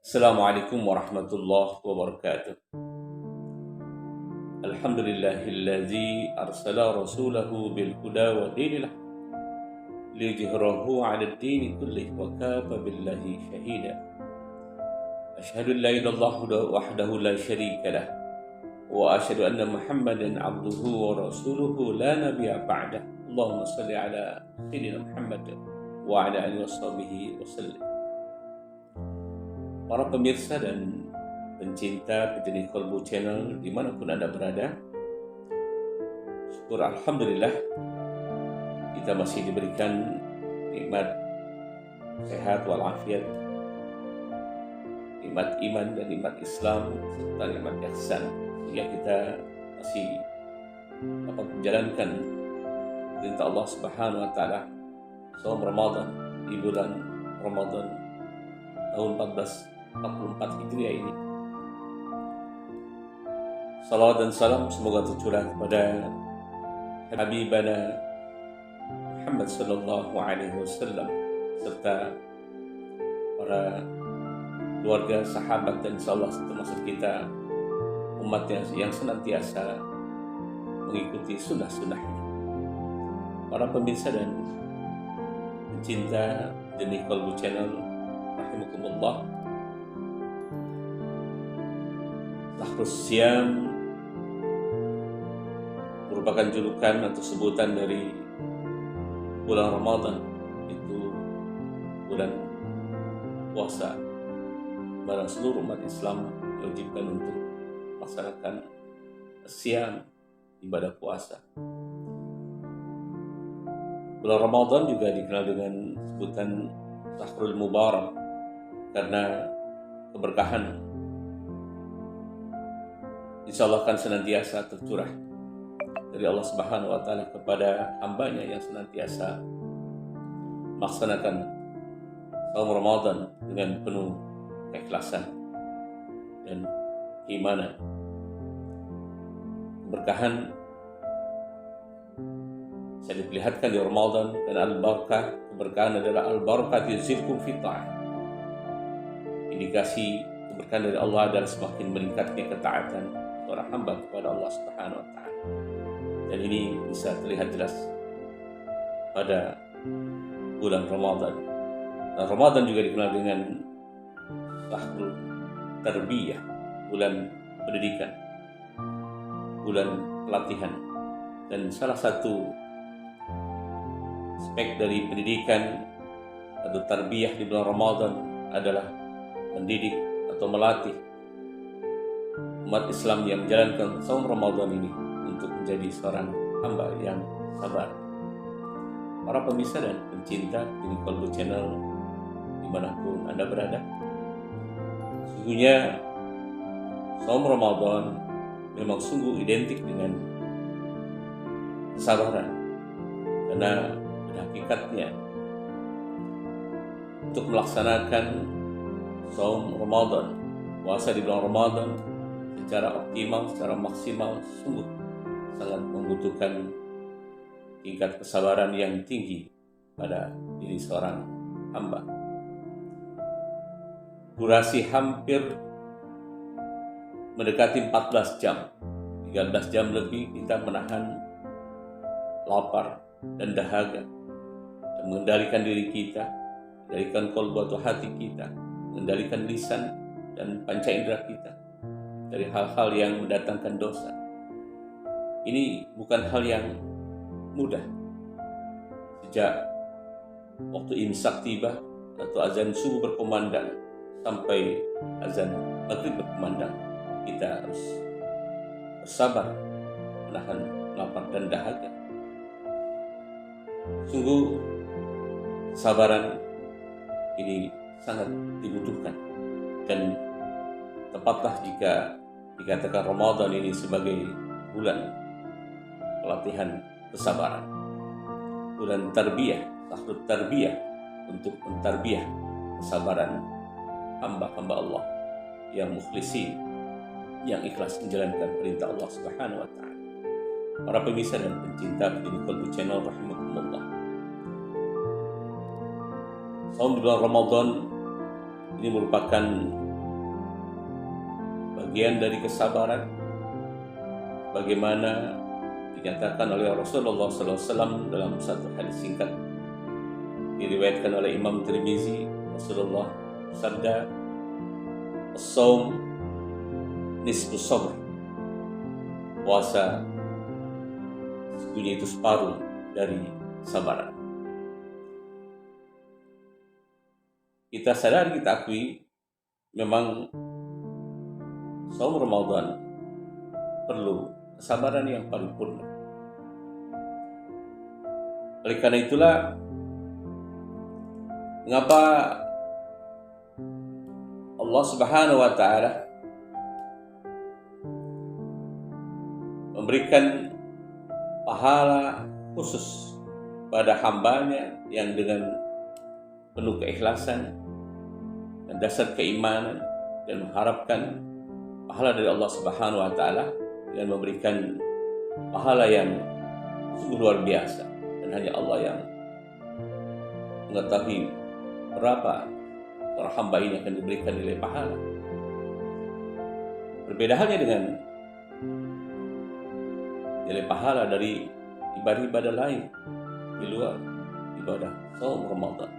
Assalamualaikum warahmatullahi wabarakatuh. Alhamdulillahilladzi arsala rasulahu bil huda wa dinil haq liyudhhirahu 'ala ad-dini kullih wa kafa billahi shahida. Asyhadu an la ilaha illallah wahdahu la syarika lah wa asyhadu anna Muhammadan 'abduhu wa rasuluhu la nabiyya ba'dah. Allahumma shalli 'ala sayyidina Muhammad wa 'ala alihi washabihi wasallam. Para pemirsa dan pencinta Pejenih Kolbu Channel dimanapun Anda berada, syukur Alhamdulillah kita masih diberikan nikmat sehat walafiat, nikmat iman dan nikmat Islam serta nikmat ihsan, sehingga kita masih dapat menjalankan perintah Allah Subhanahu wa taala saum Ramadan di bulan Ramadan tahun 1444 Hijriah ini. Salawat dan salam semoga tercurah kepada Habibana Muhammad sallallahu alaihi wasallam serta para keluarga, sahabat dan insyaallah termasuk kita umatnya yang senantiasa mengikuti sunnah-sunnahnya. Para pemirsa dan pencinta Pejenih Kolbu Channel rahimakumullah, Syahrus Syam merupakan julukan atau sebutan dari bulan Ramadan, itu bulan puasa, mana seluruh umat Islam diwajibkan untuk melaksanakan Syam, ibadah puasa. Bulan Ramadan juga dikenal dengan sebutan Syahrul Mubarak karena keberkahan insyaallah akan senantiasa tercurah dari Allah Subhanahu wa taala kepada hambanya yang senantiasa melaksanakan saum Ramadan dengan penuh keikhlasan dan keimanan. Keberkahan bisa diperlihatkan di Ramadan dan al-barakah. Keberkahan adalah al-barakah yuzilkum fi ta'ah. Indikasi keberkahan dari Allah adalah semakin meningkatnya ketaatan seorang hamba kepada Allah Subhanahu wa taala. Dan ini bisa terlihat jelas pada bulan Ramadan. Dan Ramadan juga dikenal dengan Syahrul Tarbiyah, bulan pendidikan, bulan pelatihan. Dan salah satu aspek dari pendidikan atau tarbiyah di bulan Ramadan adalah mendidik atau melatih umat Islam yang menjalankan saum Ramadan ini untuk menjadi seorang hamba yang sabar. Para pemirsa dan pencinta Pejenih Kolbu Channel dimanapun Anda berada, sesungguhnya saum Ramadan memang sungguh identik dengan kesabaran, karena pada hakikatnya untuk melaksanakan saum Ramadan, puasa di bulan Ramadan secara optimal, secara maksimal, sungguh sangat membutuhkan tingkat kesabaran yang tinggi pada diri seorang hamba. Durasi hampir mendekati 14 jam, 13 jam lebih kita menahan lapar dan dahaga, dan mengendalikan diri kita, mengendalikan kolbu atau hati kita, mengendalikan lisan dan panca indera kita dari hal-hal yang mendatangkan dosa. Ini bukan hal yang mudah. Sejak waktu imsak tiba atau azan subuh berkumandang sampai azan maghrib berkumandang, kita harus bersabar menahan lapar dan dahaga. Sungguh kesabaran ini sangat dibutuhkan, dan tepatlah jika dikatakan Ramadan ini sebagai bulan pelatihan kesabaran, bulan tarbiyah, Syahrul Tarbiyah, untuk mentarbiyah kesabaran hamba-hamba Allah yang mukhlisin, yang ikhlas menjalankan perintah Allah Subhanahu wa taala. Para pemirsa dan pencinta Pejenih Kolbu Channel rahimakumullah, saum di bulan Ramadan ini merupakan bagian dari kesabaran, bagaimana dinyatakan oleh Rasulullah SAW dalam satu hadis singkat diriwayatkan oleh Imam Tirmizi. Rasulullah bersabda, "As-shaum nisfu sabr." Puasa sesungguhnya itu separuh dari kesabaran. Kita sadar, kita akui, memang saum Ramadan perlu kesabaran yang paripurna. Oleh karena itulah, mengapa Allah Subhanahu wa Ta'ala memberikan pahala khusus pada hambanya yang dengan penuh keikhlasan dan dasar keimanan dan mengharapkan pahala dari Allah Subhanahu wa Ta'ala dengan memberikan pahala yang sungguh luar biasa, dan hanya Allah yang mengetahui berapa orang hamba ini akan diberikan nilai pahala. Berbeda halnya dengan nilai pahala dari ibadah-ibadah lain di luar ibadah saum Ramadan.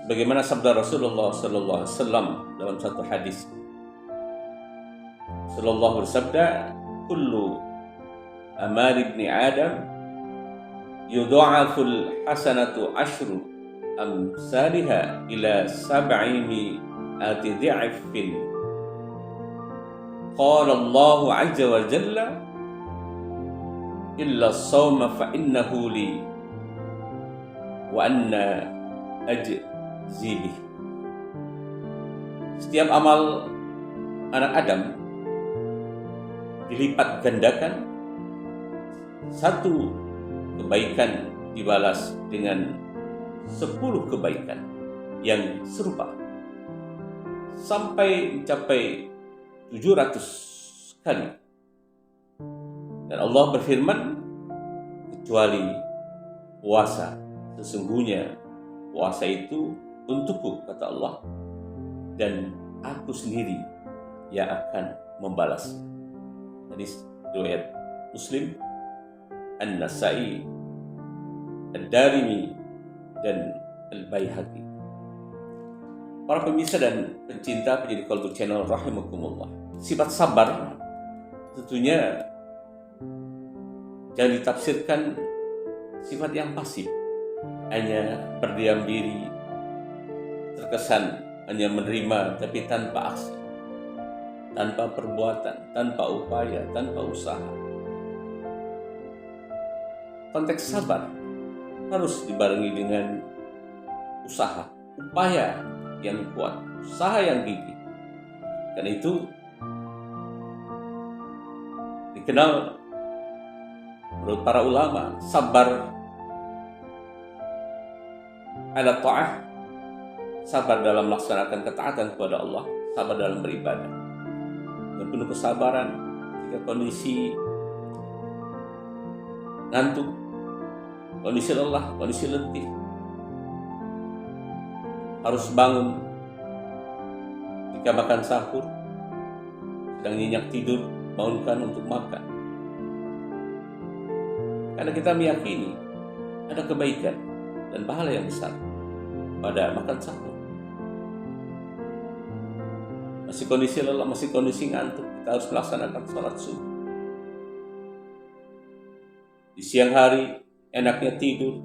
Bagaimana sabda Rasulullah sallallahu alaihi wasallam dalam satu hadis. Rasulullah bersabda, "Kullu amal ibni Adam yudha'aful hasanatu asyru amsalha ila sab'ini ati dhi'fin." Qala Allah azza wa jalla, "Illa as-sawma fa innahu li wa anna ajzi bih." Setiap amal anak Adam dilipat gandakan, satu kebaikan dibalas dengan 10 kebaikan yang serupa sampai mencapai 700 kali. Dan Allah berfirman, "Kecuali puasa, sesungguhnya puasa itu untukku," kata Allah, "dan aku sendiri yang akan membalas." Hadis riwayat Muslim, An-Nasa'i, Ad-Darimi, dan Al-Baihaqi. Para pemirsa dan pencinta penyidik Qalbu Channel rahimakumullah, sifat sabar tentunya jangan ditafsirkan sifat yang pasif, hanya berdiam diri, terkesan hanya menerima tapi tanpa aksi, tanpa perbuatan, tanpa upaya, tanpa usaha. Konteks sabar harus dibarengi dengan usaha, upaya yang kuat, usaha yang gigih. Karena itu dikenal menurut para ulama, sabar ala ta'ah, sabar dalam melaksanakan ketaatan kepada Allah, sabar dalam beribadah. Dengan penuh kesabaran ketika kondisi ngantuk, kondisi lelah, kondisi letih, harus bangun ketika makan sahur, sedang nyenyak tidur, bangunkan untuk makan. Karena kita meyakini ada kebaikan dan pahala yang besar pada makan sahur. Masih kondisi lelah, masih kondisi ngantuk, kita harus melaksanakan sholat subuh. Di siang hari enaknya tidur,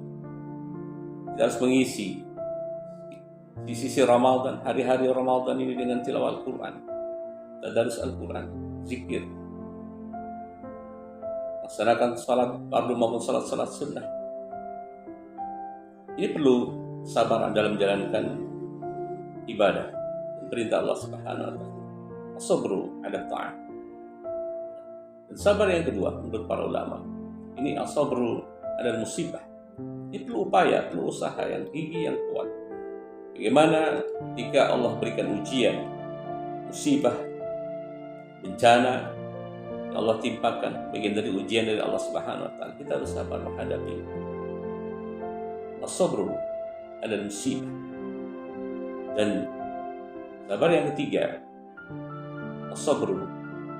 kita harus mengisi di sisi Ramadan, hari-hari Ramadan ini dengan tilawah Al-Quran, tadarus Al-Quran, zikir, laksanakan salat fardu maupun salat sunnah. Ini perlu sabar dalam menjalankan ibadah dan perintah Allah Subhanahu wa Ta'ala. As-sabru ala ta'ah. Dan sabar yang kedua menurut para ulama, ini as-sabru ala musibah. Ini perlu upaya, perlu usaha yang gigih, yang kuat. Bagaimana jika Allah berikan ujian, musibah, bencana yang Allah timpakan, bagian dari ujian dari Allah Subhanahu wa Ta'ala, kita harus sabar menghadapi. As-sabru ala musibah. Dan sabar yang ketiga, as-sabru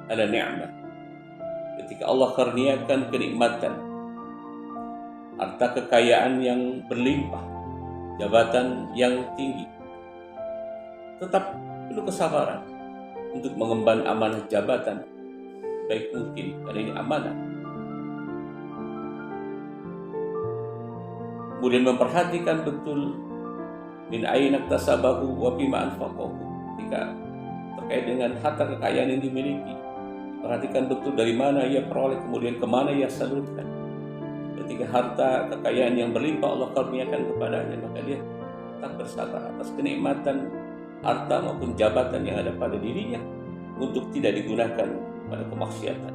ala ni'mah. Ketika Allah karuniakan kenikmatan, harta kekayaan yang berlimpah, jabatan yang tinggi, tetap perlu kesabaran untuk mengemban amanah jabatan baik mungkin, karena ini amanah. Kemudian memperhatikan betul min aina iktasabahu wa bima anfaqahu. Ketika terkait dengan harta kekayaan yang dimiliki, perhatikan betul dari mana ia peroleh, kemudian kemana ia salurkan. Ketika harta kekayaan yang berlimpah Allah karuniakan kepadanya, maka dia tak bersabar atas kenikmatan harta maupun jabatan yang ada pada dirinya untuk tidak digunakan pada kemaksiatan.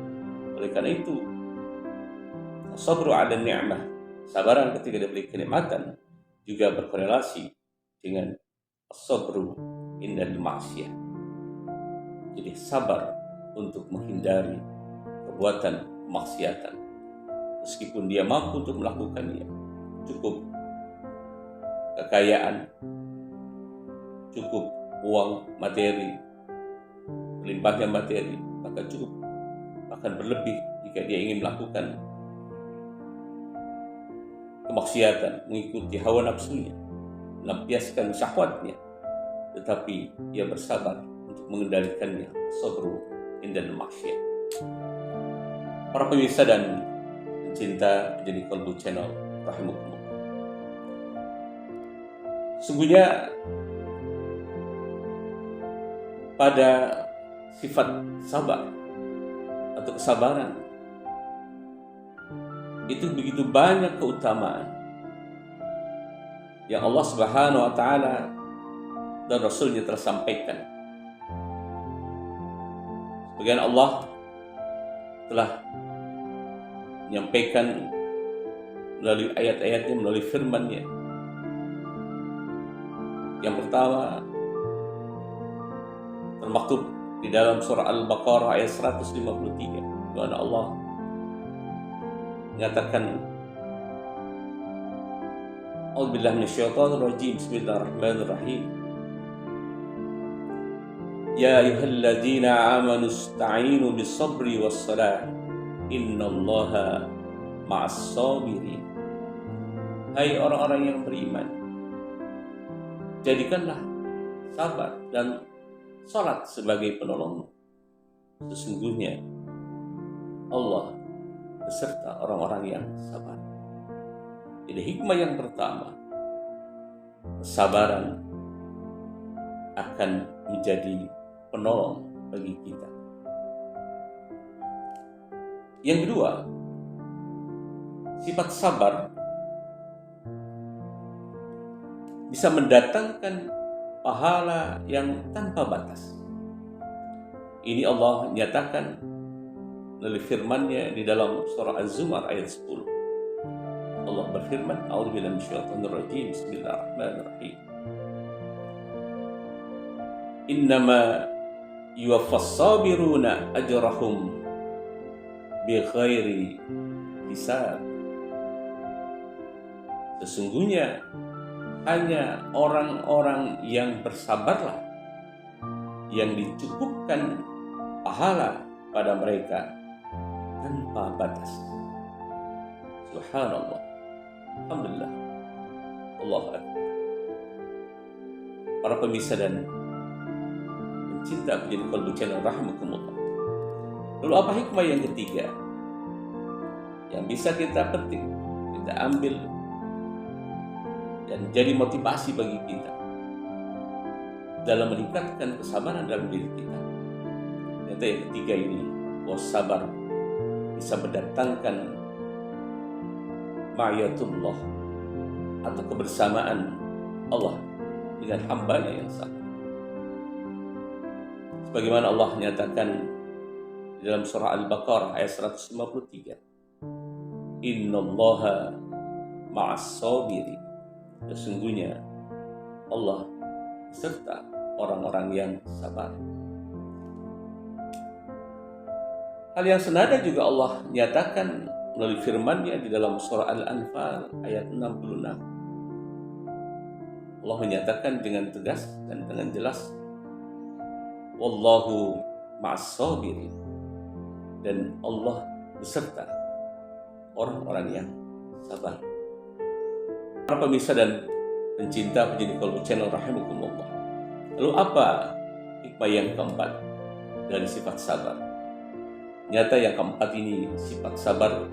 Oleh karena itu, sabru 'ala ni'mah, sabaran ketika diberi kenikmatan, juga berkorelasi dengan sabru indal maksiyah. Jadi sabar untuk menghindari perbuatan kemaksiatan, meskipun dia mampu untuk melakukannya. Cukup kekayaan, cukup uang materi, berlimpahnya materi, maka cukup, bahkan berlebih jika dia ingin melakukan kemaksiatan, mengikuti hawa nafsunya, melampiaskan syahwatnya, tetapi ia bersabar untuk mengendalikannya. Sabru indal maksiyah. Para pemirsa dan pencinta Jadi Kolbu Channel rahimakumullah, sungguhnya pada sifat sabar atau kesabaran itu begitu banyak keutamaan yang Allah Subhanahu wa Ta'ala dan Rasulnya telah sampaikan. Sebagian Allah telah menyampaikan melalui ayat-ayatnya, melalui firman-Nya. Yang pertama termaktub di dalam surah Al-Baqarah ayat 153, di mana Allah mengatakan, A'udzubillahi minasyaitonir rajim, bismillahirrahmanirrahim. Ya ayyuhalladzina amanu ista'inu bis-sabri was-salah innallaha ma'as sabirin. Hai orang-orang yang beriman, jadikanlah sabar dan salat sebagai penolongmu. Sesungguhnya Allah beserta orang-orang yang sabar. Jadi hikmah yang pertama, kesabaran akan menjadi penolong bagi kita. Yang kedua, sifat sabar bisa mendatangkan pahala yang tanpa batas. Ini Allah nyatakan melalui firman-Nya di dalam surah Az-Zumar ayat 10. Allah berfirman, A'udzubillahi minasyaitonir rajim, bismillahirrahmanirrahim. Innama yuwaffas sabiruna ajrahum bighairi hisab. Sesungguhnya hanya orang-orang yang bersabarlah yang dicukupkan pahala pada mereka tanpa batas. Subhanallah, alhamdulillah, Allahu Akbar. Para pemirsa dan pencinta Jadi Kolbu Channel rahimakumullah. Lalu apa hikmah yang ketiga yang bisa kita petik, kita ambil dan jadi motivasi bagi kita dalam meningkatkan kesabaran dalam diri kita? Ternyata yang ketiga ini, bahwa sabar bisa mendatangkan ma'iyatullah atau kebersamaan Allah dengan hambanya yang sabar. Sebagaimana Allah menyatakan di dalam surah Al-Baqarah ayat 153, Innallaha ma'as sabirin. Sesungguhnya Allah serta orang-orang yang sabar. Hal yang senada juga Allah nyatakan melalui firman-Nya di dalam surah Al-Anfal ayat 66. Allah menyatakan dengan tegas dan dengan jelas, Wallahu ma'as sabirin. dan Allah beserta orang-orang yang sabar. Para pemirsa dan pencinta pendidik Qalbu Channel rahimakumullah. Lalu apa hikmah yang keempat dari sifat sabar? Nyata yang keempat ini, sifat sabar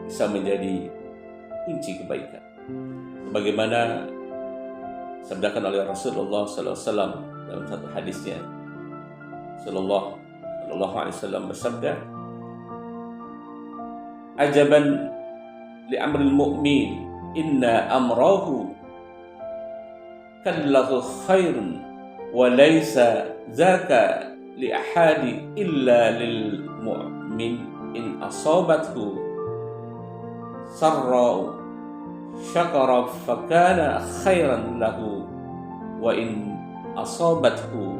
bisa menjadi kunci kebaikan. Sebagaimana sabdakan oleh Rasulullah SAW dalam satu hadisnya, Sallallahu Alaihi Wasallam bersabda, "Ajaban li amril mu'min, inna amrahu kallahu khairun wa laysa zaka li ahadi illa lil mu'min in asabathu sarra syakara fakana khairan lahu wa in asabathu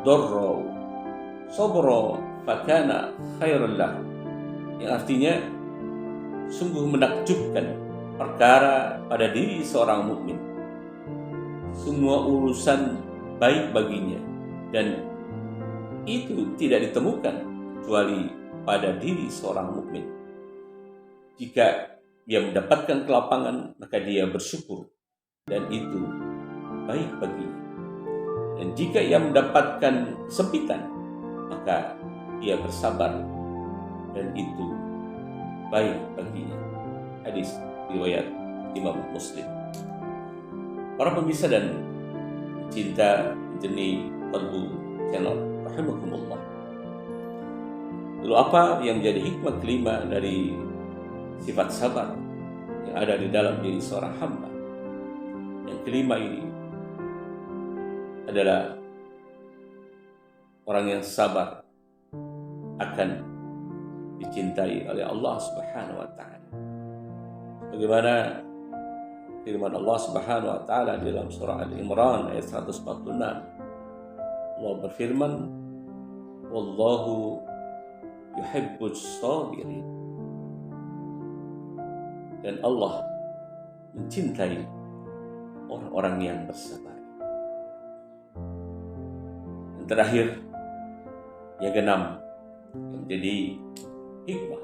darra sabra fakana khairan lahu." Yang artinya, sungguh menakjubkan perkara pada diri seorang mukmin, semua urusan baik baginya, dan itu tidak ditemukan kecuali pada diri seorang mukmin. Jika dia mendapatkan kelapangan, maka dia bersyukur, dan itu baik baginya. Dan jika ia mendapatkan kesempitan, maka dia bersabar, dan itu baik baginya. Hadis riwayat Imam Muslim. Para pemirsa dan cinta jenis Qalbu Channel rahimakumullah. Lalu apa yang menjadi hikmah kelima dari sifat sabar yang ada di dalam diri seorang hamba? Yang kelima ini adalah orang yang sabar akan dicintai oleh Allah Subhanahu wa taala. Bagaimana firman Allah Subhanahu wa taala di dalam surah Al-Imran ayat 146. Allah berfirman, "Wallahu yuhibbus sabirin." Dan Allah mencintai orang-orang yang bersabar. Dan terakhir, yang keenam, yang menjadi hikmah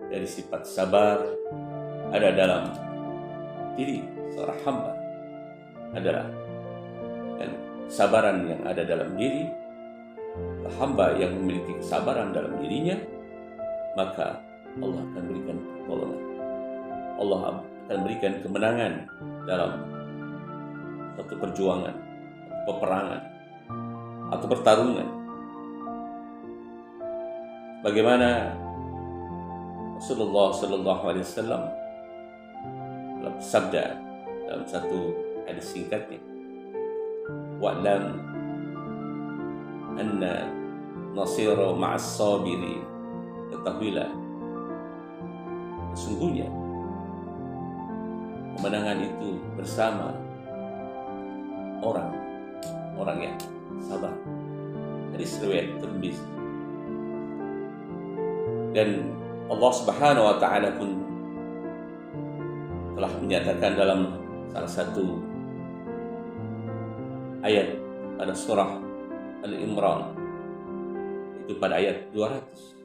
dari sifat sabar ada dalam diri seorang hamba adalah, dan kesabaran yang ada dalam diri hamba yang memiliki kesabaran dalam dirinya, maka Allah akan berikan pertolongan, Allah akan berikan kemenangan dalam satu perjuangan, peperangan atau pertarungan. Bagaimana Rasulullah Sallallahu Alaihi Wasallam dalam sabda dalam satu hadis singkatnya, "Wa'lam anna nasira ma'as sabiri." Ketahuilah, sesungguhnya kemenangan itu bersama orang yang sabar. Hadis riwayat Tirmidzi. Dan Allah Subhanahu wa taala pun telah menyatakan dalam salah satu ayat pada surah Al-Imran, itu pada ayat 200,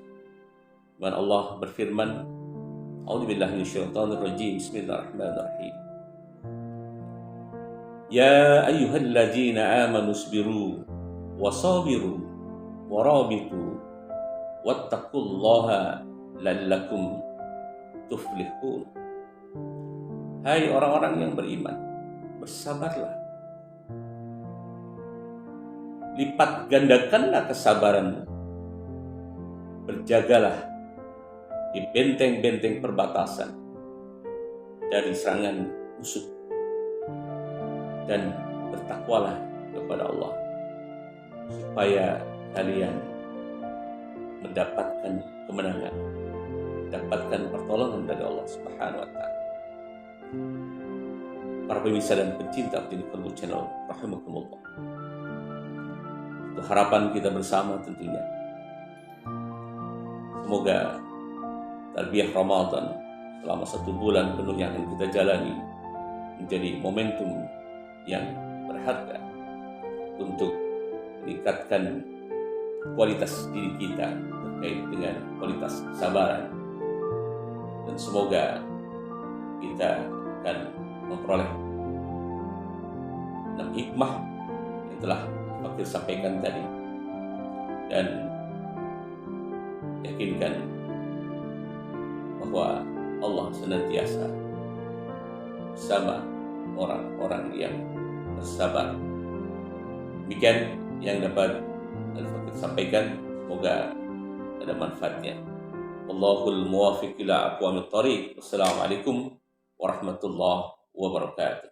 di mana Allah berfirman, "A'udzubillahi minasyaitonirrajim, bismillahirrahmanirrahim. Ya ayyuhalladzina amanu isbiru wasabiru warabitu wattaqullaha la'allakum tuflihun." Hai orang-orang yang beriman, bersabarlah, lipat gandakanlah kesabaranmu, berjagalah di benteng-benteng perbatasan dari serangan musuh, dan bertakwalah kepada Allah supaya kalian mendapatkan kemenangan, mendapatkan pertolongan dari Allah Subhanahu wa taala. Para pemirsa dan pencinta pendidik Qalbu Channel rahimakumullah. Itu harapan kita bersama tentunya. Semoga tarbiyah Ramadan selama 1 bulan penuh yang akan kita jalani menjadi momentum yang berharga untuk meningkatkan kualitas diri kita terkait dengan kualitas kesabaran, dan semoga kita akan memperoleh 6 hikmah yang telah Fakir sampaikan tadi, dan yakinkan bahwa Allah senantiasa bersama orang-orang yang bersabar. Demikian yang dapat Al-Fakir sampaikan, semoga ada manfaatnya. Wallahul muwaffiq ila aqwamit thariq. Wassalamualaikum warahmatullahi wabarakatuh.